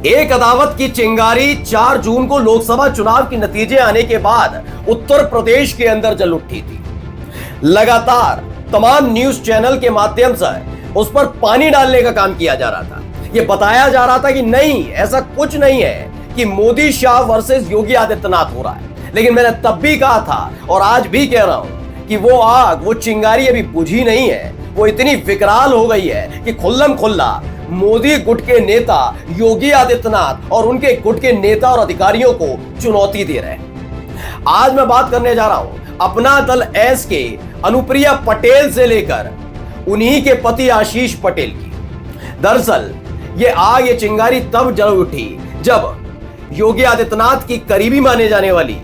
एक अदावत की चिंगारी 4 जून को लोकसभा चुनाव के नतीजे आने के बाद उत्तर प्रदेश के अंदर जल उठी थी। लगातार तमाम न्यूज चैनल के माध्यम से उस पर पानी डालने का काम किया जा रहा था। यह बताया जा रहा था कि नहीं, ऐसा कुछ नहीं है कि मोदी शाह वर्सेस योगी आदित्यनाथ हो रहा है। लेकिन मैंने तब भी कहा था और आज भी कह रहा हूं कि वो आग, वो चिंगारी अभी बुझी नहीं है। वो इतनी विकराल हो गई है कि खुल्लम खुल्ला मोदी गुट के नेता योगी आदित्यनाथ और उनके गुट के नेता और अधिकारियों को चुनौती दे रहे हैं। आज मैं बात करने जा रहा हूं अपना दल एस के अनुप्रिया पटेल से लेकर उन्हीं के पति आशीष पटेल की। दरअसल ये आग, ये चिंगारी तब जल उठी जब योगी आदित्यनाथ की करीबी माने जाने वाली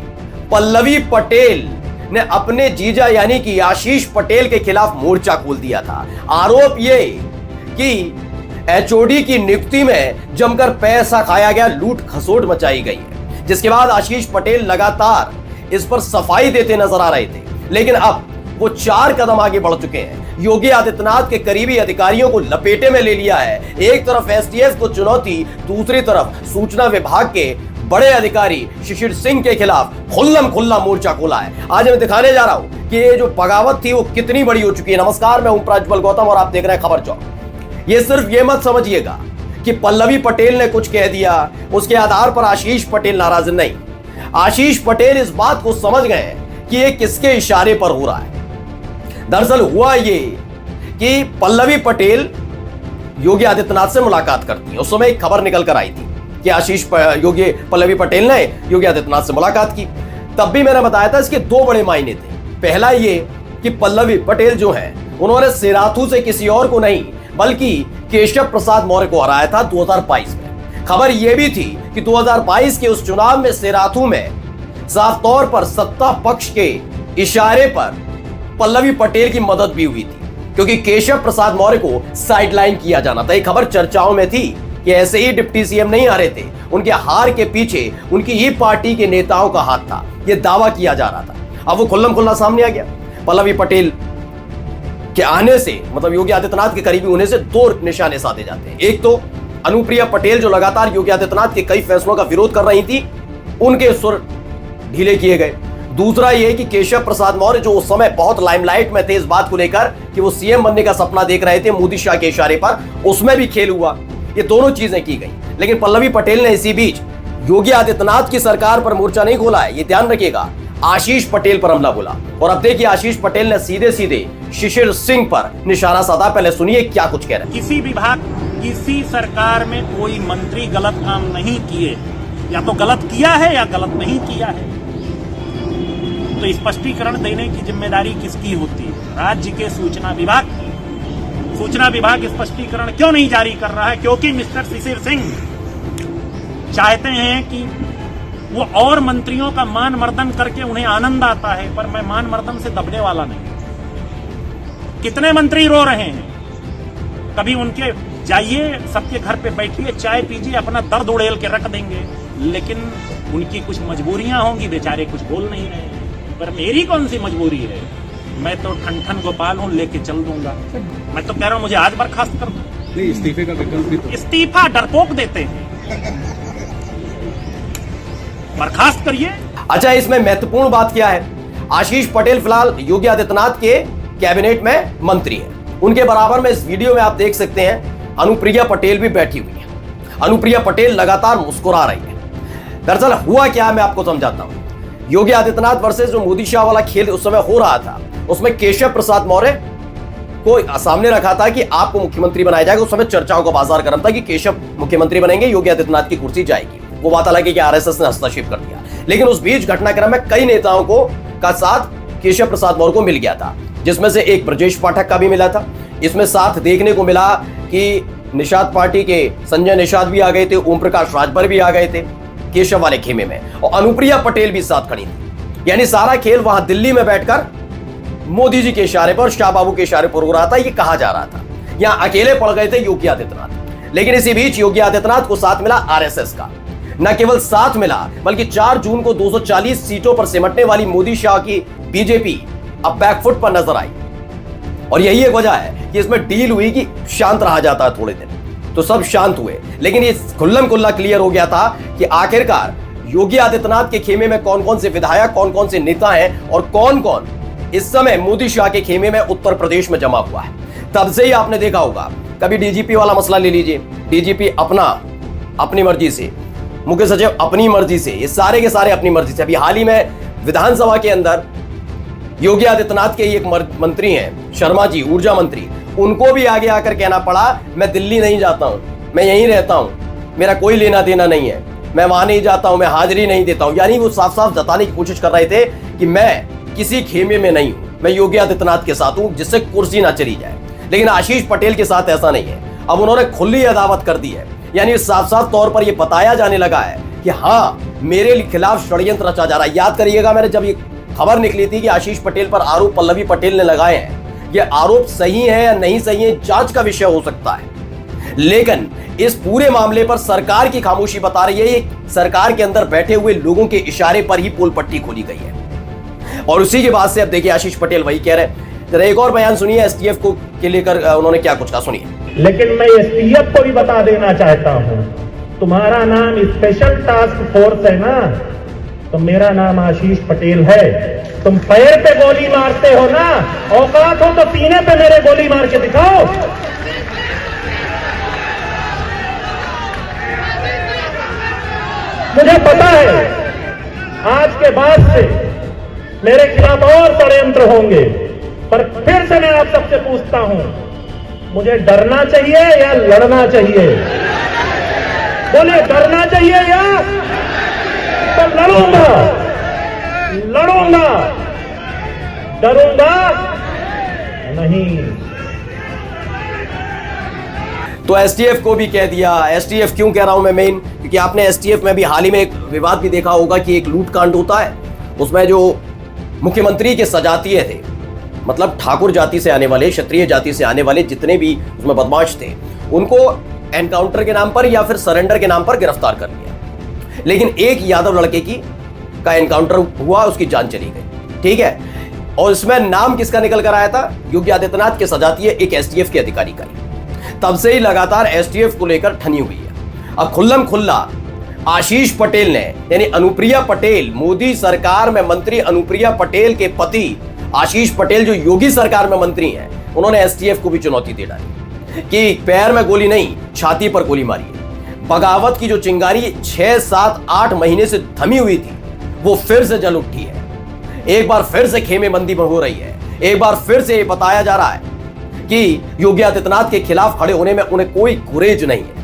पल्लवी पटेल ने अपने जीजा यानी कि आशीष पटेल के खिलाफ मोर्चा खोल दिया था। आरोप ये कि एचओडी की नियुक्ति में जमकर पैसा खाया गया, लूट खसोट मचाई गई है, जिसके बाद आशीष पटेल लगातार इस पर सफाई देते नजर आ रहे थे। लेकिन अब वो 4 कदम आगे बढ़ चुके हैं। योगी आदित्यनाथ के करीबी अधिकारियों को लपेटे में ले लिया है। एक तरफ एसटीएफ को चुनौती, दूसरी तरफ सूचना विभाग के बड़े अधिकारी शिशिर सिंह के खिलाफ खुल्लम खुल्ला मोर्चा खोला है। आज मैं दिखाने जा रहा हूं कि ये जो बगावत थी वो कितनी बड़ी हो चुकी है। नमस्कार, मैं हूं प्रज्वल गौतम और आप देख रहे हैं खबर चौक। ये सिर्फ ये मत समझिएगा कि पल्लवी पटेल ने कुछ कह दिया उसके आधार पर आशीष पटेल नाराज नहीं। आशीष पटेल इस बात को समझ गए कि ये किसके इशारे पर हो रहा है। दरअसल हुआ ये कि पल्लवी पटेल योगी आदित्यनाथ से मुलाकात करती है। उस समय एक खबर निकल कर आई थी कि पल्लवी पटेल ने योगी आदित्यनाथ से मुलाकात की। तब भी मैंने बताया था इसके 2 बड़े मायने थे। पहला ये कि पल्लवी पटेल जो है उन्होंने सिराथू से किसी और को नहीं बल्कि केशव प्रसाद मौर्य को हराया था 2022 में। खबर यह भी थी कि 2022 के उस चुनाव में सिराथू में साफ तौर पर सत्ता पक्ष के इशारे पर पल्लवी पटेल की मदद भी हुई थी, क्योंकि केशव प्रसाद मौर्य को साइडलाइन किया जाना था। ये खबर चर्चाओं में थी कि ऐसे ही डिप्टी सीएम नहीं आ रहे थे, उनके हार के पीछे उनकी ही पार्टी के नेताओं का हाथ था, यह दावा किया जा रहा था। अब वो खुल्लम खुल्ला सामने आ गया। पल्लवी पटेल के आने से मतलब योगी आदित्यनाथ के करीबी होने से 2 निशाने साधे जाते हैं। एक तो अनुप्रिया पटेल जो लगातार योगी आदित्यनाथ के कई फैसलों का विरोध कर रही थी, उनके सुर ढीले किए गए। दूसरा यह कि केशव प्रसाद मौर्य जो उस समय बहुत लाइमलाइट में थे इस बात को लेकर कि वो सीएम बनने का सपना देख रहे थे मोदी शाह के इशारे पर, उसमें भी खेल हुआ। ये दोनों चीजें की गई। लेकिन पल्लवी पटेल ने इसी बीच योगी आदित्यनाथ की सरकार पर मोर्चा नहीं खोला है, ये ध्यान रखिएगा। आशीष पटेल पर हमला बोला। और अब देखिए आशीष पटेल ने सीधे सीधे शिशिर सिंह पर निशाना साधा। पहले सुनिए क्या कुछ कह रहे हैं। किसी विभाग, किसी सरकार में कोई मंत्री गलत काम नहीं किए, या तो गलत किया है या गलत नहीं किया है, तो स्पष्टीकरण देने की जिम्मेदारी किसकी होती है? राज्य के सूचना विभाग की। सूचना विभाग स्पष्टीकरण क्यों नहीं जारी कर रहा है? क्योंकि मिस्टर शिशिर सिंह चाहते हैं कि वो और मंत्रियों का मान मर्दन करके उन्हें आनंद आता है, पर मैं मान मर्दन से दबने वाला नहीं। कितने मंत्री रो रहे हैं, कभी उनके जाइए, सबके घर पे बैठिए, चाय पीजिए, अपना दर्द उड़ेल के रख देंगे, लेकिन उनकी कुछ मजबूरियां होंगी, बेचारे कुछ बोल नहीं रहे हैं। पर मेरी कौन सी मजबूरी है? मैं तो ठन गोपाल हूं, लेके चल दूंगा। मैं तो कह रहा हूं मुझे आज बर्खास्त कर दो। इस्तीफे का विकल्प भी तो। इस्तीफा डरपोक देते हैं, बर्खास्त करिए। अच्छा, इसमें महत्वपूर्ण बात क्या है? आशीष पटेल फिलहाल योगी आदित्यनाथ के कैबिनेट में मंत्री है। उनके बराबर में इस वीडियो में आप देख सकते हैं अनुप्रिया पटेल भी बैठी हुई है। अनुप्रिया पटेल लगातार मुस्कुरा रही है। दरअसल हुआ क्या, मैं आपको समझाता हूं। योगी आदित्यनाथ वर्सेस जो मोदी शाह वाला खेल उस समय हो रहा था, उसमें केशव प्रसाद मौर्य को सामने रखा था कि आपको मुख्यमंत्री बनाया जाएगा। उस समय चर्चाओं का बाजार गर्म था कि केशव मुख्यमंत्री बनेंगे, योगी आदित्यनाथ की कुर्सी जाएगी। वो बात अलग है कि आरएसएस ने हस्तक्षेप कर दिया। लेकिन उस बीच घटनाक्रम में कई नेताओं को का साथ केशव प्रसाद मौर्य को मिल गया था, जिसमें से एक ब्रजेश पाठक का भी मिला था। इसमें साथ देखने को मिला कि निषाद पार्टी के संजय निषाद भी आ गए थे, ओम प्रकाश राजभर भी आ गए थे केशव वाले खेमे में, और अनुप्रिया पटेल भी साथ खड़ी थी। यानी सारा खेल वहां दिल्ली में बैठकर मोदी जी के इशारे पर, शाह बाबू के इशारे पर हो रहा था, ये कहा जा रहा था। यहां अकेले पड़ गए थे योगी आदित्यनाथ। लेकिन इसी बीच योगी आदित्यनाथ को साथ मिला आरएसएस का। न केवल साथ मिला बल्कि 4 जून को 240 सीटों पर सिमटने वाली मोदी शाह की बीजेपी अब बैकफुट पर नजर आई। और यही एक वजह है कि इसमें डील हुई कि शांत रहा जाता है थोड़े दिन, तो सब शांत हुए। लेकिन ये खुल्लम खुल्ला क्लियर हो गया था कि आखिरकार योगी आदित्यनाथ के खेमे में कौन कौन से विधायक, कौन कौन से नेता हैं और कौन कौन इस समय मोदी शाह के खेमे में उत्तर प्रदेश में जमा हुआ है। तब से ही आपने देखा होगा, कभी डीजीपी वाला मसला ले लीजिए, डीजीपी अपनी मर्जी से, मुख्य सचिव अपनी मर्जी से, ये सारे के सारे अपनी मर्जी से। अभी हाल ही में विधानसभा के अंदर योगी आदित्यनाथ के एक मंत्री हैं शर्मा जी, ऊर्जा मंत्री, उनको भी आगे आकर कहना पड़ा मैं दिल्ली नहीं जाता हूं, मैं यहीं रहता हूं, मेरा कोई लेना देना नहीं है, मैं वहां नहीं जाता हूं, मैं हाजिरी नहीं देता हूं। यानी वो साफ साफ जताने की कोशिश कर रहे थे कि मैं किसी खेमे में नहीं हूं, मैं योगी आदित्यनाथ के साथ हूं, जिससे कुर्सी ना चली जाए। लेकिन आशीष पटेल के साथ ऐसा नहीं है। अब उन्होंने खुली अदावत कर दी है, यानी साफ साफ तौर पर यह बताया जाने लगा है कि हाँ, मेरे खिलाफ षड्यंत्र रचा जा रहा है। याद करिएगा, मैंने जब ये खबर निकली थी कि आशीष पटेल पर आरोप पल्लवी पटेल ने लगाए हैं, ये आरोप सही है या नहीं सही है, जांच का विषय हो सकता है। लेकिन इस पूरे मामले पर सरकार की खामोशी बता रही है, ये सरकार के अंदर बैठे हुए लोगों के इशारे पर ही पोल पट्टी खोली गई है। और उसी के बाद से अब देखिए आशीष पटेल वही कह रहे हैं। जरा एक और बयान सुनिए एसटीएफ को के लेकर उन्होंने क्या कुछ कहा, सुनिए। लेकिन मैं एसटीएफ को भी बता देना चाहता हूं, तुम्हारा नाम स्पेशल टास्क फोर्स है ना, तो मेरा नाम आशीष पटेल है। तुम पैर पे गोली मारते हो ना, औकात हो तो सीने पे मेरे गोली मार के दिखाओ। मुझे पता है आज के बाद से मेरे खिलाफ और षड्यंत्र होंगे, पर फिर से मैं आप सबसे पूछता हूं, मुझे डरना चाहिए या लड़ना चाहिए? बोले डरना चाहिए या? तो लड़ूंगा, डरूंगा नहीं। तो एसटीएफ को भी कह दिया। एसटीएफ क्यों कह रहा हूं मैं मेन, क्योंकि आपने एसटीएफ में भी हाल ही में एक विवाद भी देखा होगा कि एक लूट कांड होता है, उसमें जो मुख्यमंत्री के सजातीय थे, मतलब ठाकुर जाति से आने वाले, क्षत्रिय जाति से आने वाले जितने भी उसमें बदमाश थे, उनको एनकाउंटर के नाम पर या फिर सरेंडर के नाम पर गिरफ्तार कर लिया। लेकिन एक यादव लड़के का एनकाउंटर हुआ, उसकी जान चली गई, ठीक है। और इसमें नाम किसका निकल कर आया था? योगी आदित्यनाथ के सजातीय एक एसटीएफ के अधिकारी का। तब से ही लगातार एसटीएफ को लेकर ठनी हुई है। अब खुल्लम खुल्ला आशीष पटेल ने, यानी अनुप्रिया पटेल, मोदी सरकार में मंत्री अनुप्रिया पटेल के पति आशीष पटेल जो योगी सरकार में मंत्री हैं, उन्होंने एसटीएफ को भी चुनौती दे डाली कि पैर में गोली नहीं, छाती पर गोली मारी है। बगावत की जो चिंगारी 6, 7, 8 महीने से थमी हुई थी, वो फिर से जल उठी है। एक बार फिर से खेमेबंदी हो रही है। एक बार फिर से बताया जा रहा है कि योगी आदित्यनाथ के खिलाफ खड़े होने में उन्हें कोई गुरेज नहीं है।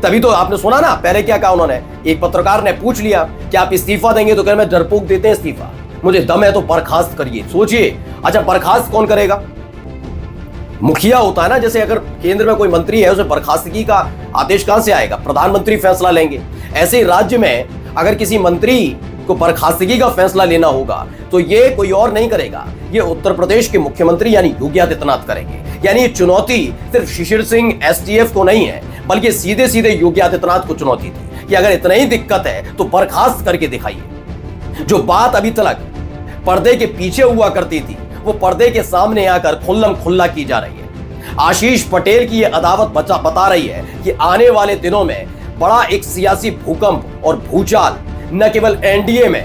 तभी तो आपने सुना ना, पहले क्या कहा उन्होंने, एक पत्रकार ने पूछ लिया कि आप इस्तीफा देंगे, तो कह मैं डरपोक देते हैं इस्तीफा, मुझे दम है तो बर्खास्त करिए। सोचिए, अच्छा बर्खास्त कौन करेगा? मुखिया होता है ना, जैसे अगर केंद्र में कोई मंत्री है, उसे बर्खास्तगी का आदेश कहां से आएगा? प्रधानमंत्री फैसला लेंगे। ऐसे ही राज्य में अगर किसी मंत्री को बर्खास्तगी का फैसला लेना होगा तो ये कोई और नहीं करेगा, ये उत्तर प्रदेश के मुख्यमंत्री यानी योगी आदित्यनाथ करेंगे। यानी ये चुनौती सिर्फ शिशिर सिंह एसटीएफ को नहीं है, बल्कि सीधे सीधे योगी आदित्यनाथ को चुनौती थी कि अगर इतना ही दिक्कत है तो बर्खास्त करके दिखाइए। जो बात अभी तक पर्दे के पीछे हुआ करती थी, वो पर्दे के सामने आकर खुल्लम खुल्ला की जा रही है। आशीष पटेल की ये अदावत बता रही है कि आने वाले दिनों में बड़ा एक सियासी भूकंप और भूचाल न केवल एनडीए में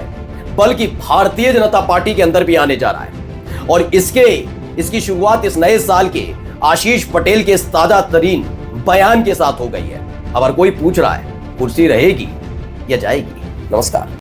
बल्कि भारतीय जनता पार्टी के अंदर भी आने जा रहा है। और इसकी शुरुआत इस नए साल के आशीष पटेल के इस ताजा तरीन बयान के साथ हो गई है। अगर कोई पूछ रहा है कुर्सी रहेगी या जाएगी? नमस्कार।